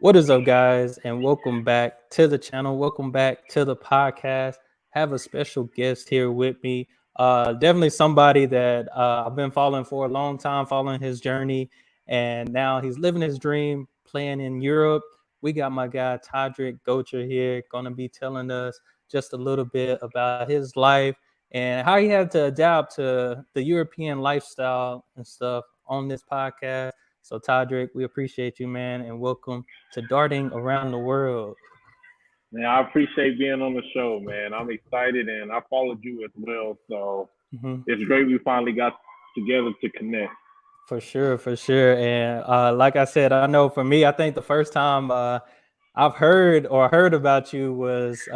What is up, guys, and welcome back to the channel. Welcome back to the podcast. Have a special guest here with me. Definitely somebody that I've been following for a long time, following his journey, and now he's living his dream, playing in Europe. We got my guy Toddrick Gotcher here, gonna be telling us just a little bit about his life and how he had to adapt to the European lifestyle and stuff on this podcast. So, Toddrick, we appreciate you, man, and welcome to Darting Around the World. Man, I appreciate being on the show, man. I'm excited and I followed you as well. So Hmm. it's great we finally got together to connect. For sure, for sure. And like I said, I know for me, I think the first time I've heard about you was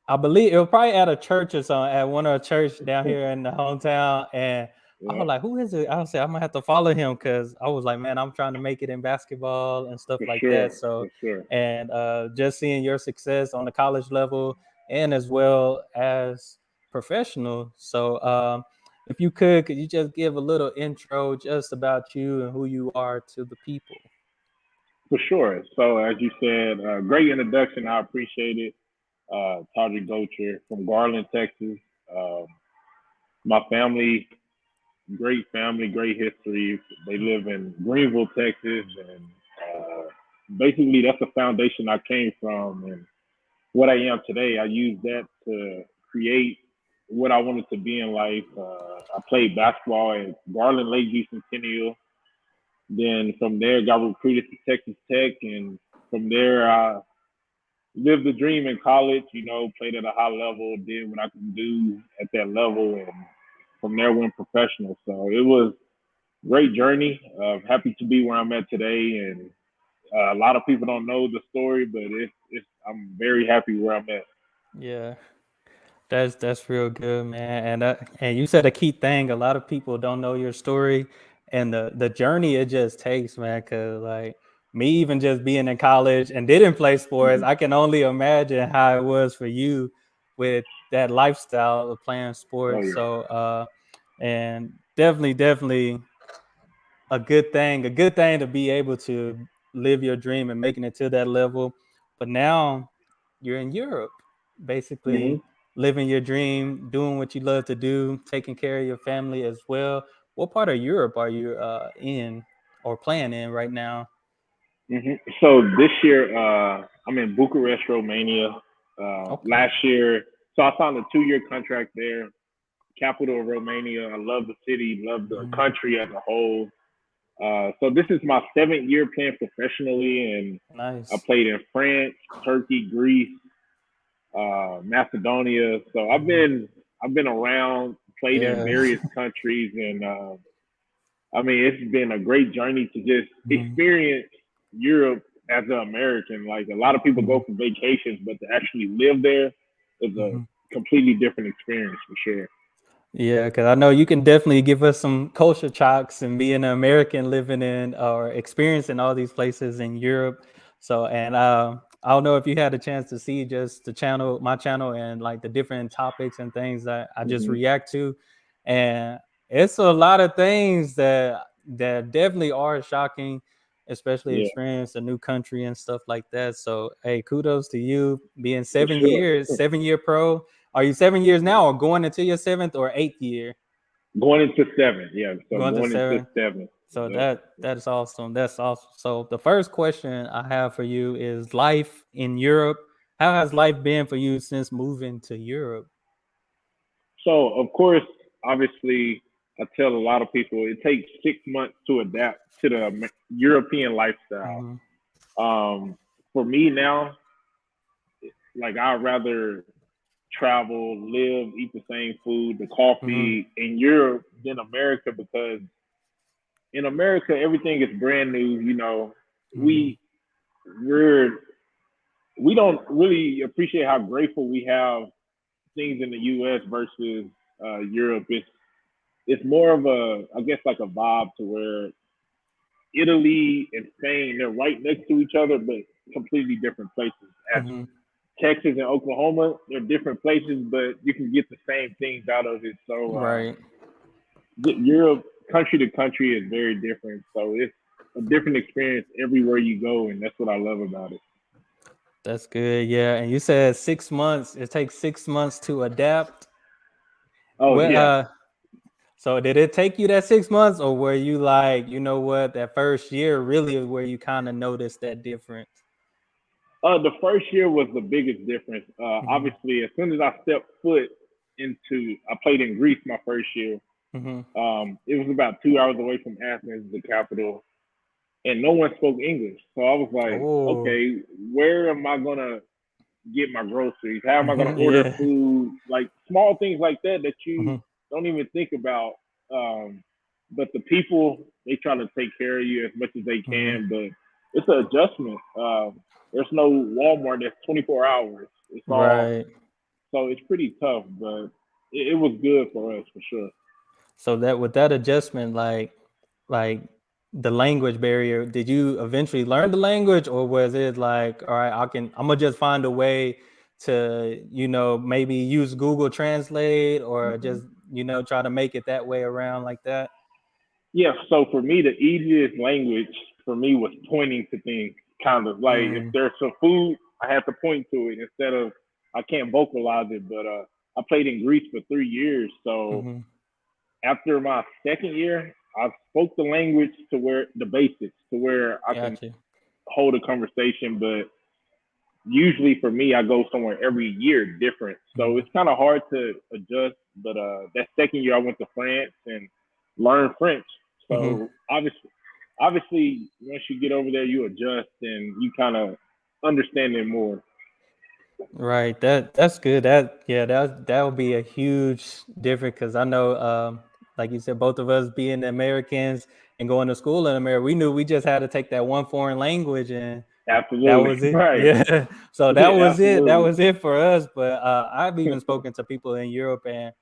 I believe it was probably at a church or something, at one of the church down here in the hometown. And I Yeah, was like, who is it? I was like, I'm gonna have to follow him because I was like, man, I'm trying to make it in basketball and stuff for like that. sure. So, For sure. and just seeing your success on the college level and as well as professional. So, if you could you just give a little intro just about you and who you are to the people? For sure. So as you said, great introduction. I appreciate it. Toddrick Gotcher from Garland, Texas. Um, my family, great history. They live in Greenville, Texas, and uh, basically that's the foundation I came from. And what I am today. I use that to create what I wanted to be in life. I played basketball at Garland Lakeview Centennial. Then from there, got recruited to Texas Tech, and from there, I lived the dream in college. Played at a high level, did what I could do at that level, and from there went professional. So it was a great journey. Happy to be where I'm at today, and a lot of people don't know the story, but it's I'm very happy where I'm at. Yeah. That's real good, man. And you said a key thing. A lot of people don't know your story and the journey it just takes, man. Cause like me, even just being in college and didn't play sports, Mhm. I can only imagine how it was for you with that lifestyle of playing Oh sports. yeah. So and definitely a good thing to be able to live your dream and making it to that level. But now you're in Europe, hmm basically living your dream, doing what you love to do, taking care of your family as well. What part of Europe are you in or playing in right now? So this year, I'm in Bucharest, Romania. Okay. Last year, so I signed a 2-year contract there. Capital of Romania. I love the city, love the Mhm. country as a whole. So this is my 7th year playing professionally, and I Nice. played in France, Turkey, Greece, Macedonia. So Mhm. I've been around, played in Yeah. various countries, and I mean, it's been a great journey to just Mhm. experience Europe as an American. Like a lot of people go Mhm. for vacations, but to actually live there is a Mhm. completely different experience for sure. Yeah, because I know you can definitely give us some culture shocks and being an American living in or experiencing all these places in Europe. So, and I don't know if you had a chance to see just the channel, my channel, and like the different topics and things that I just hmm react to, and it's a lot of things that definitely are shocking, especially Yeah, experience a new country and stuff like that. So, hey, kudos to you being for seven sure. years, 7 year pro. Are you 7 years now, or going into your seventh or eighth year? Going into seven, yeah. So Going to going into seven. seven. So Yep. that is awesome. That's awesome. So the first question I have for you is life in Europe. How has life been for you since moving to Europe? So of course, obviously, I tell a lot of people it takes 6 months to adapt to the European lifestyle. Hmm. Um, for me now, like I'd rather travel, live, eat the same food, the Hmm. coffee in Europe than America because in America everything is brand new. Hmm. We we're we don't really appreciate how grateful we have things in the U.S. versus Europe. It's more of a I guess like a vibe to where Italy and Spain they're right next to each other, but completely different places. As Hmm. Texas and Oklahoma, they're different places, but you can get the same things out of it. So Right. Europe, country to country, is very different. So a different experience everywhere you go, and that's what I love about it. That's good. Yeah. And you said 6 months. It takes 6 months to adapt. Oh Well, yeah. so did it take you that 6 months, or were you like, you know what, that first year really is where you kind of noticed that difference? The first year was the biggest difference. Mm-hmm. Obviously, as soon as I stepped foot I played in Greece my first year. Mm-hmm. It was about 2 hours away from Athens, the capital, and no one spoke English. So I was like, Oh. okay, where am I gonna get my groceries? How am I gonna Mm-hmm. order Yeah. food? Like small things like that that you Mm-hmm. don't even think about. But the people, they try to take care of you as much as they Mm-hmm. can, but it's an adjustment. There's no Walmart that's 24 hours. It's all Right. so it's pretty tough, but it was good for us for sure. So that with that adjustment, like the language barrier, did you eventually learn the language, or was it like, all right, I'm gonna just find a way to, maybe use Google Translate, or Mm-hmm. just, try to make it that way around like that? Yeah, so for me, the easiest language for me was pointing to things. Kind of like if Mm, there's some food, I have to point to it instead of I can't vocalize it. But I played in Greece for 3 years, so mm-hmm. after my second year, I spoke the language to where the basics to where I can Gotcha. hold a conversation. But usually for me, I go somewhere every year different, so Mm-hmm. it's kind of hard to adjust. But that second year, I went to France and learned French. Mm-hmm. So obviously, once you get over there, you adjust and you kind of understand it more. Right. That's good. That would be a huge difference, because I know, like you said, both of us being Americans and going to school in America, we knew we just had to take that one foreign language, and that Absolutely, was it. right? Yeah. So that Yeah, was it. That absolutely. was it for us. But I've even spoken to people in Europe, and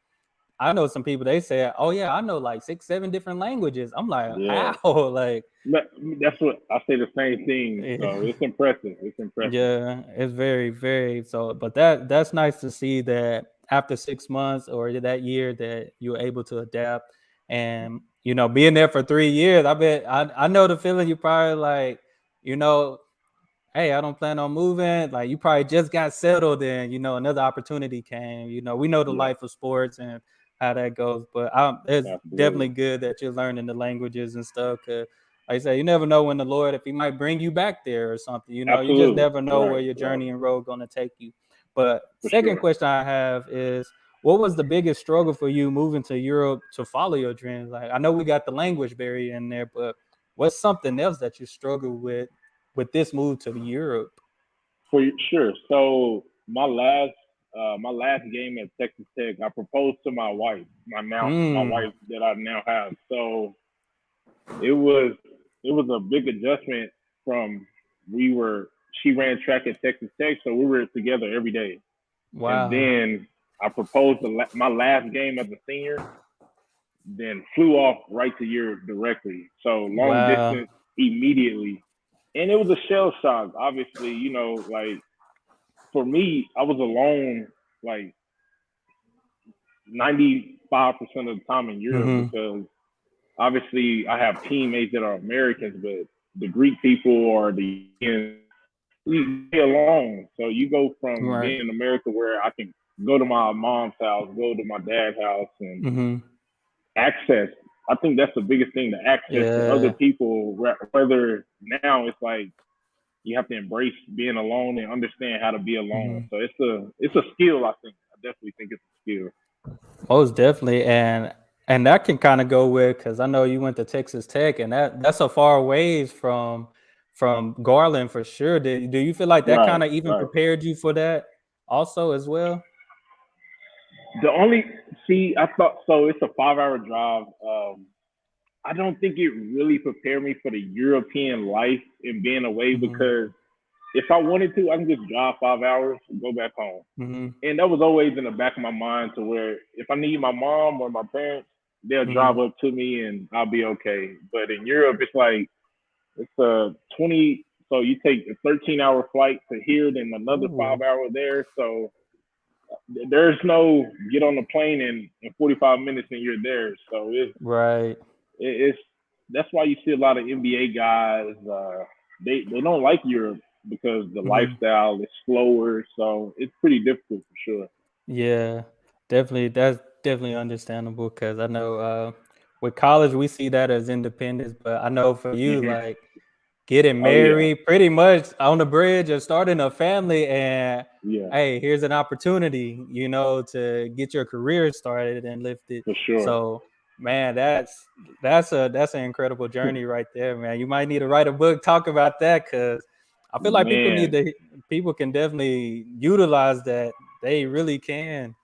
I know some people, they say, "Oh yeah, I know like 6, 7 different languages." I'm like, Yeah, how? Like, that's what I say. The same thing. So yeah. it's impressive. It's impressive. Yeah, it's very, very so. But that's nice to see that after 6 months or that year that you were able to adapt, and being there for 3 years. I bet I know the feeling. You probably like, you know, hey, I don't plan on moving. Like, you probably just got settled, and another opportunity came. We know the Yeah, life of sports and how that goes, but it's definitely absolutely, good that you're learning the languages and stuff. Cause like I say, you never know when the Lord, if He might bring you back there or something. You just absolutely. never know where Right, your right, journey and road going to take you. But for second sure. question I have is, what was the biggest struggle for you moving to Europe to follow your dreams? Like, I know we got the language barrier in there, but what's something else that you struggle with this move to Europe? For sure. So my last game at Texas Tech, I proposed to my wife, my Mm, wife that I now have. So it was it was a big adjustment from we were she ran track at Texas Tech, so we were together every day. And wow. then I proposed my last game as a senior, then flew off right to Europe directly. So long Wow. distance immediately. And it was a shell shock, obviously, like for me, I was alone like 95% of the time in Europe Mm-hmm. because obviously I have teammates that are Americans, but the Greek people or the Indians, you stay alone. So you go from Right. being in America where I can go to my mom's house, go to my dad's house, and Mm-hmm. access. I think that's the biggest thing, the access to other Yeah. people. Whether now it's like you have to embrace being alone and understand how to be alone. Mm-hmm. So it's a skill. I think I definitely think it's a skill. Most definitely, and that can kind of go with, because I know you went to Texas Tech, and that's a far ways from Garland for sure. Do you feel like that Right, kind of even right. prepared you for that also as well? The only I thought so. It's a 5 hour drive. I don't think it really prepared me for the European life and being away Mm-hmm. because if I wanted to, I can just drive 5 hours and go back home. Mm-hmm. And that was always in the back of my mind to where if I need my mom or my parents, they'll Mm-hmm. drive up to me and I'll be okay. But in Europe, it's like it's a 20. So you take a 13-hour flight to here, then another Ooh. 5 hour there. So there's no get on the plane in 45 minutes and you're there. So Right. it's that's why you see a lot of NBA guys. They don't like Europe because the lifestyle is slower, so it's pretty difficult for sure. Yeah, definitely. That's definitely understandable because I know with college we see that as independence, but I know for you, Hmm. like getting Oh yeah, married pretty much on the bridge or starting a family, and yeah, hey, here's an opportunity, to get your career started and lifted. for sure. So man, that's an incredible journey right there, man. You might need to write a book talk about that because I feel like Man, people can definitely utilize that. They really can.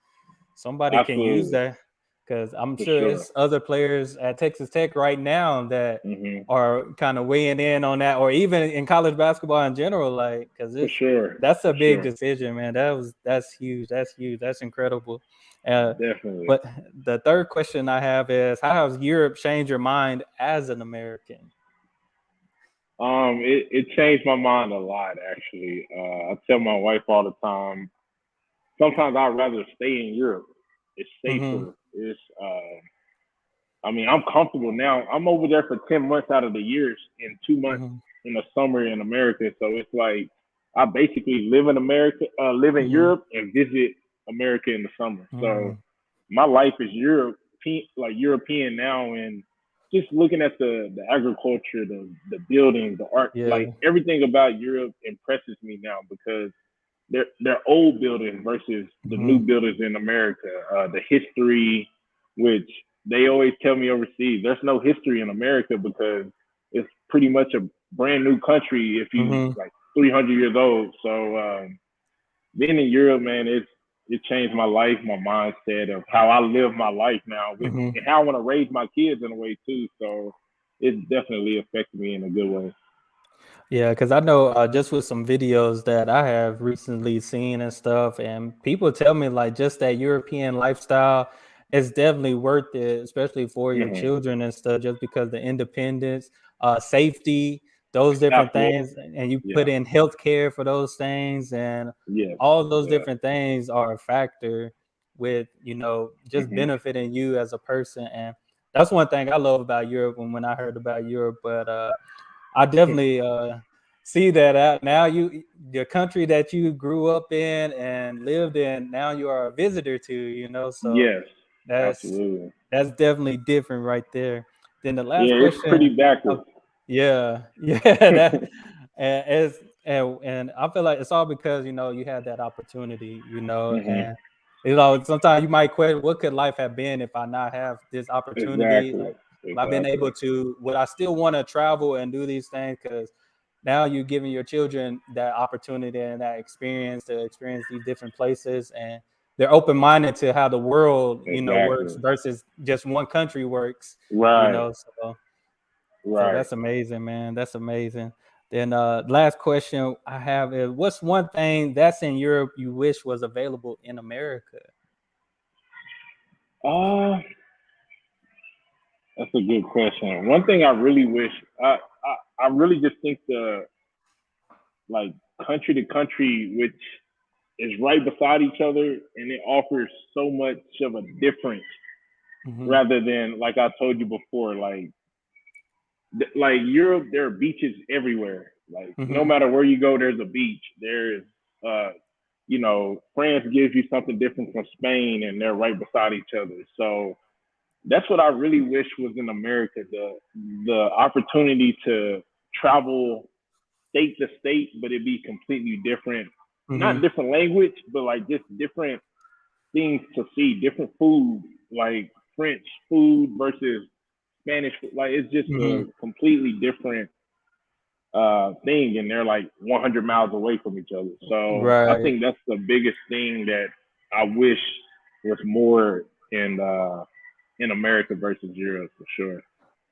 Somebody can use absolutely, that because I'm for sure sure. it's other players at Texas Tech right now that Hmm. are kind of weighing in on that, or even in college basketball in general, like because For sure, that's a for big sure, decision, man. That's huge. That's huge. That's incredible. Uh, definitely. but the third question I have is, how has Europe changed your mind as an American? It changed my mind a lot actually. I tell my wife all the time. Sometimes I'd rather stay in Europe. It's Mm-hmm. safer. I mean, I'm comfortable now. I'm over there for 10 months out of the years, and 2 months Mm-hmm. in the summer in America. So it's like I basically live in America, live in Mm-hmm. Europe, and visit America in the summer. Mm-hmm. So my life is like European now, and just looking at the agriculture, the buildings, the art, like Yeah. everything about Europe impresses me now because they're old buildings versus the Mm-hmm. new buildings in America. The history, which they always tell me overseas, there's no history in America because it's pretty much a brand new country if you Mm-hmm. like 300 years old. So being in Europe, man, it changed my life, my mindset of how I live my life now, with Mm-hmm. and how I want to raise my kids in a way too. So it's definitely affected me in a good way. Yeah, because I know just with some videos that I have recently seen and stuff, and people tell me like just that European lifestyle is definitely worth it, especially for your Hmm. children and stuff, just because the independence, safety, those different Absolutely. things, and you put Yeah. in healthcare for those things, and Yes. all those Yeah. different things are a factor with just Hmm. benefiting you as a person, and that's one thing I love about Europe. When I heard about Europe, but I definitely see that out now. The country that you grew up in and lived in, now you are a visitor to. So Yes. that's Absolutely. that's definitely different right there. Then the last Yeah, it's question, pretty backwards. oh, yeah, yeah, that and I feel like it's all because you had that opportunity, Hmm. and sometimes you might question what could life have been if I not have this opportunity, Exactly. like I've been able Exactly. to, would I still want to travel and do these things? Because now you're giving your children that opportunity and that experience to experience these different places, and they're open-minded to how the world works Exactly. versus just one country works. Right. So Right. that's amazing, man. That's amazing. Then last question I have is, what's one thing that's in Europe you wish was available in America? Uh, that's a good question. One thing I really wish, I really just think the like country to country, which is right beside each other, and it offers so much of a difference Hmm. rather than like I told you before, like Europe, there are beaches everywhere. Like no Hmm. matter where you go, there's a beach. There's uh France gives you something different from Spain, and they're right beside each other. So that's what I really wish was in America, the opportunity to travel state to state, but it'd be completely different. Hmm. Not different language, but like just different things to see, different food, like French food versus Spanish. Like it's just Hmm. a completely different thing, and they're like 100 miles away from each other. So I Right. think that's the biggest thing that I wish was more in America versus Europe for sure.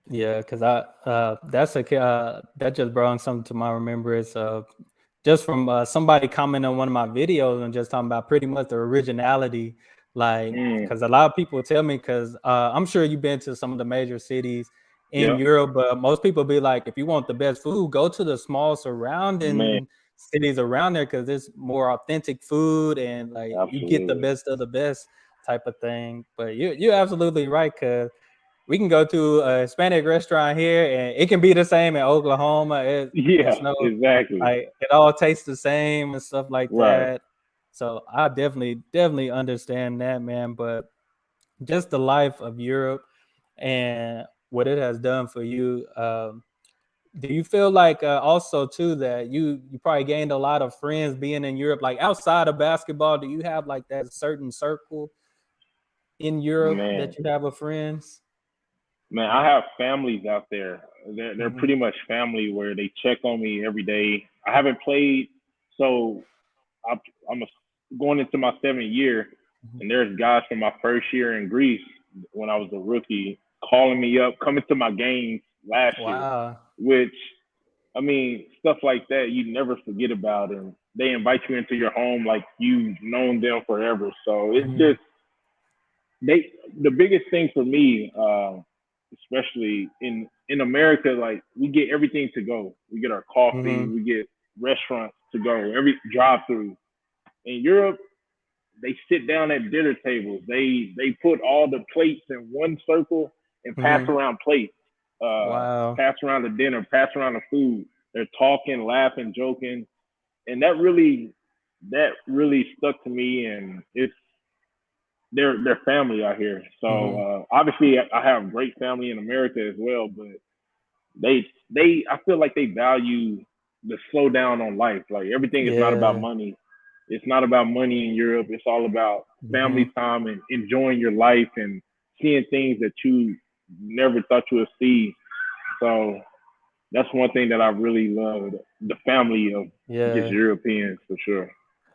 Yeah, because that just brought something to my remembrance. Just from somebody commenting on one of my videos and just talking about pretty much the originality, like Mm, because a lot of people tell me, because I'm sure you've been to some of the major cities in yeah, Europe, but most people be like, if you want the best food, go to the small man, surrounding cities around there because it's more authentic food and like you get the absolutely. best of the best type of thing. But you're absolutely right, because we can go to a Hispanic restaurant here, and it can be the same in Oklahoma. It's no exactly. like it all tastes the same and stuff like Right. that. So I definitely understand that, man. But just the life of Europe and what it has done for you. Do you feel like also too that you probably gained a lot of friends being in Europe, like outside of basketball? Do you have like that certain circle in Europe Man, that you have of friends? man, I have families out there. They're Hmm. pretty much family where they check on me every day. I haven't played, so I, I'm going into my 7th year, and there's guys from my first year in Greece when I was a rookie calling me up, coming to my games last year, Wow. which I mean, stuff like that you never forget about, and they invite you into your home like you've known them forever. So it's Hmm. just they. The biggest thing for me, especially in America, like we get everything to go. We get our coffee, Hmm. we get restaurants to go, every drive through. In Europe, they sit down at dinner tables. They put all the plates in one circle and pass Hmm. around plates. Wow. Pass around the dinner, pass around the food. They're talking, laughing, joking, and that really stuck to me. And it's their family out here. So Hmm. obviously, I have great family in America as well, but I feel like they value the slow down on life. Like everything is not about Yeah. money. It's not about money in Europe. It's all about Hmm. family time and enjoying your life and seeing things that you never thought you would see. So that's one thing that I really love, the family of just Yeah. Europeans for sure.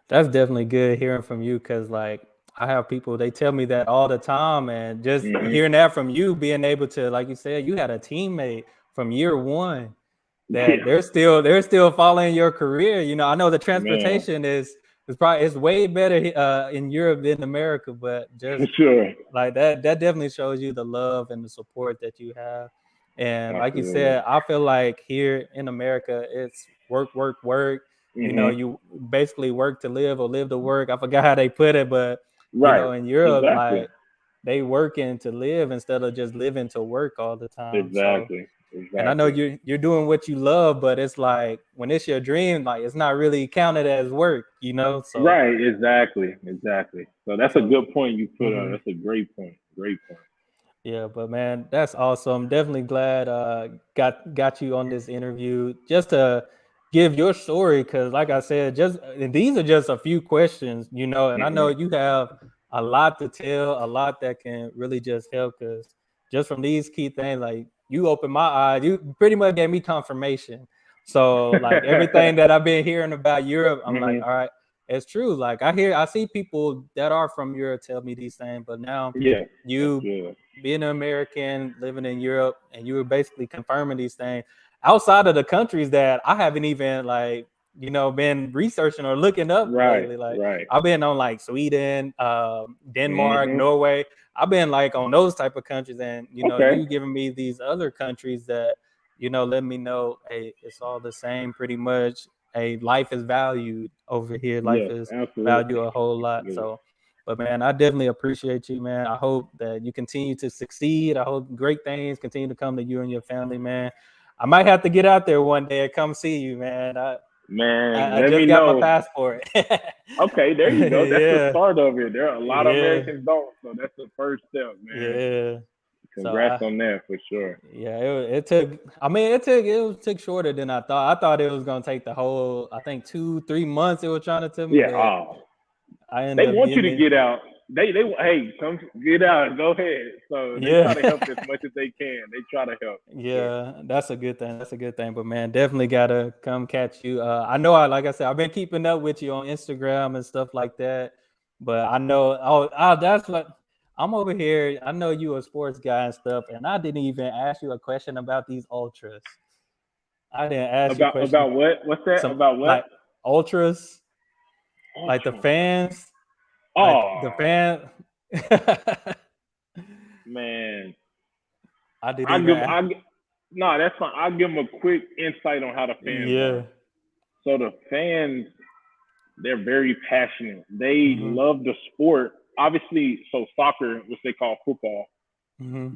That's definitely good hearing from you because, like, I have people, they tell me that all the time. And just Hmm. hearing that from you, being able to, like you said, you had a teammate from year one that Yeah, they're still following your career. I know the man, transportation is probably it's way better in Europe than America, but for just sure. like that definitely shows you the love and the support that you have. And like you Absolutely. said, I feel like here in America, it's work, work, work. Hmm. You basically work to live or live to work. I forgot how they put it, but Right. in Europe, Exactly. like they working to live instead of just living to work all the time. So, Exactly. and I know Exactly. you're doing what you love, but it's like when it's your dream, like it's not really counted as work. So Right. Exactly. Exactly. So that's a so good point you put on. mhm. That's a great point. Great point. Yeah, but man, that's awesome. Definitely glad got you on this interview just to give your story because like I said, just and these are just a few questions, and I know Hmm. you have a lot to tell, a lot that can really just help because just from these key things, like you opened my eyes, you pretty much gave me confirmation. So like everything that I've been hearing about Europe, I'm like, Hmm. all right, it's true. Like I see people that are from Europe tell me these things, but now Yeah. That's you good. being an American living in Europe, and you were basically confirming these things outside of the countries that I haven't even been researching or looking up Right. lately. Like Right. I've been on like Sweden, Denmark, Hmm. Norway. I've been like on those type of countries, and Okay. you giving me these other countries that let me know, hey, it's all the same pretty much. Hey, life is valued over here. Life Yes. is valued Absolutely. a whole lot. Absolutely. So but man, I definitely appreciate you, man. I hope that you continue to succeed. I hope great things continue to come to you and your family, man. I might have to get out there one day and come see you, man. I Man, I, I let me just got my know. passport. Okay, there you go. That's the Yeah, start of it. There are a lot of yeah, Americans don't, so that's the first step, man. yeah. So Congrats on that for sure. yeah, it took. I mean, it took shorter than I thought. I thought it was gonna take the whole. I think 2-3 months. It was trying to tell me, Yeah. but Oh, I ended they up want you getting to it. get out. They hey, come get out. Go ahead. So they try Yeah. to help as much as they can. They try to help for sure. Yeah, that's a good thing. That's a good thing. But man, definitely gotta come catch you. I know like I said, I've been keeping up with you on Instagram and stuff like that. But I know that's what I'm over here. I know you a sports guy and stuff, and I didn't even ask you a question about these ultras. I didn't ask you questions About what? What's that? some About what? like ultras, like the Ultra. fans, like the Oh fan. man, I didn't I even give ask. I no, that's fine. I'll give them a quick insight on how the fans are. Yeah. So the fans, they're very passionate. They Hmm. love the sport. Obviously, so soccer, which they call football,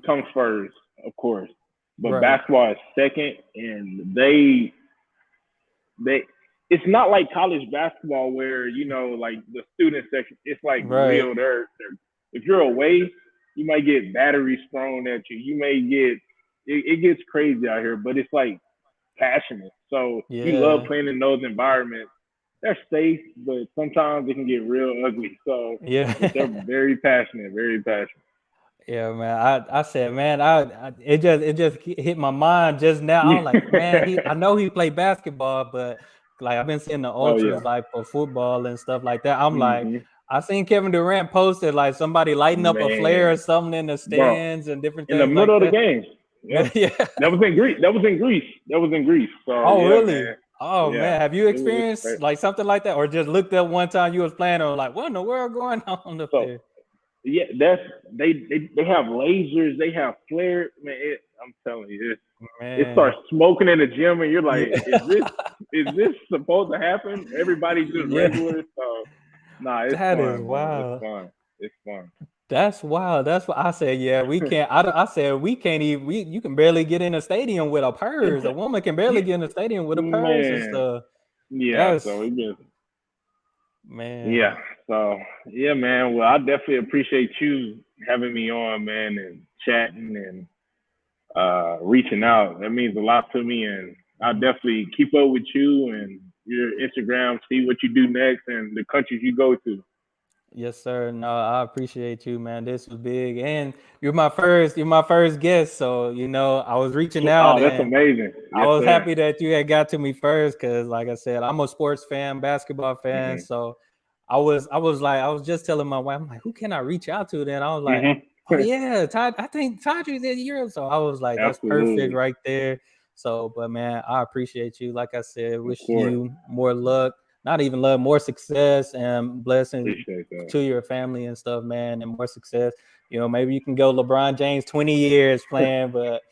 comes first, of course, but Right. basketball is second, and they it's not like college basketball where like the student section. It's like Right. real. They're if you're away, you might get batteries thrown at you. You may get it gets crazy out here, but it's like passionate. So we love Yeah. playing in those environments. They're safe, but sometimes it can get real ugly. So Yeah. they're very passionate, very passionate. Yeah, man. I said, man, it just hit my mind just now. I'm like, man, I know he played basketball, but like I've been seeing the Oh yeah. ultras like for football and stuff like that. I'm like, Hmm. I seen Kevin Durant posted like somebody lighting up a flare or Man, something in the bro, stands and different in the things middle like of the that. game. Yep. Yeah. That was in Greece. That was in Greece. That was in Greece. So Oh, yeah, man. really? Oh Yeah. man, have you It's experienced crazy. like something like that, or just looked up one time you was playing or like, what in the world going on up So there? yeah, they have lasers, they have flares. Man, I'm telling you, it Man, starts smoking in the gym, and you're like, yeah, is this supposed to happen? Everybody's just yeah. regular. So nah, it's That is fun, man. It's wild. fun. It's fun. That's wild. That's what I said. Yeah, we can't. I said we can't even. You can barely get in a stadium with a purse. A woman can barely Yeah, get in a stadium with a purse and man. stuff. Yeah. That's So it just man. yeah. So yeah, man. Well, I definitely appreciate you having me on, man, and chatting and reaching out. That means a lot to me, and I'll Mhm. definitely keep up with you and your Instagram, see what you do next, and the countries you go to. Yes, sir. No, I appreciate you, man. This was big, and you're my first guest. So I was reaching out, Oh, that's and amazing. I Yes, was sir. happy that you had got to me first, because like I said, I'm a sports fan, basketball fan. Hmm. So I was just telling my wife, I'm like, who can I reach out to? Then I was like, Hmm. oh yeah, Todd. I think Toddrick's in Europe. So I was like, that's perfect Absolutely. right there. So, but man, I appreciate you. Like I said, Of wish course. you more luck, not even love, more success and blessings Appreciate that. to your family and stuff, man, and more success. Maybe you can go LeBron James 20 years playing, but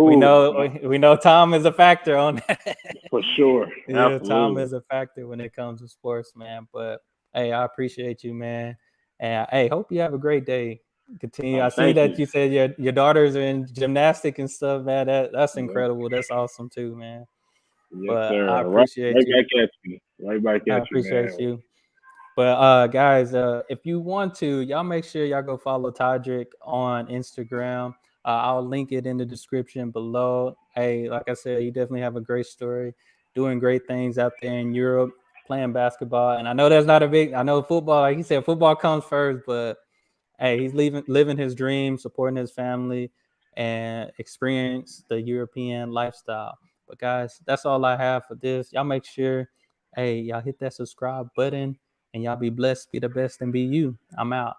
we Who? know we know time is a factor on that. For sure. Yeah, time Absolutely. is a factor when it comes to sports, man. But hey, I appreciate you, man. And hey, hope you have a great day. Continue. Oh, I see thank that you. you said your daughters are in gymnastics and stuff, man. That's Yeah. incredible. That's awesome too, man. Yes, But I sir. Right, appreciate right you. back at you. Right back I at you, appreciate man. you. But guys, if you want to, y'all make sure y'all go follow Toddrick on Instagram. I'll link it in the description below. Hey, like I said, you definitely have a great story, doing great things out there in Europe, playing basketball. And I know that's not a big. I know football, like he said, football comes first, but hey, he's living his dream, supporting his family, and experience the European lifestyle. But guys, that's all I have for this. Y'all make sure, hey, y'all hit that subscribe button, and y'all be blessed, be the best, and be you. I'm out.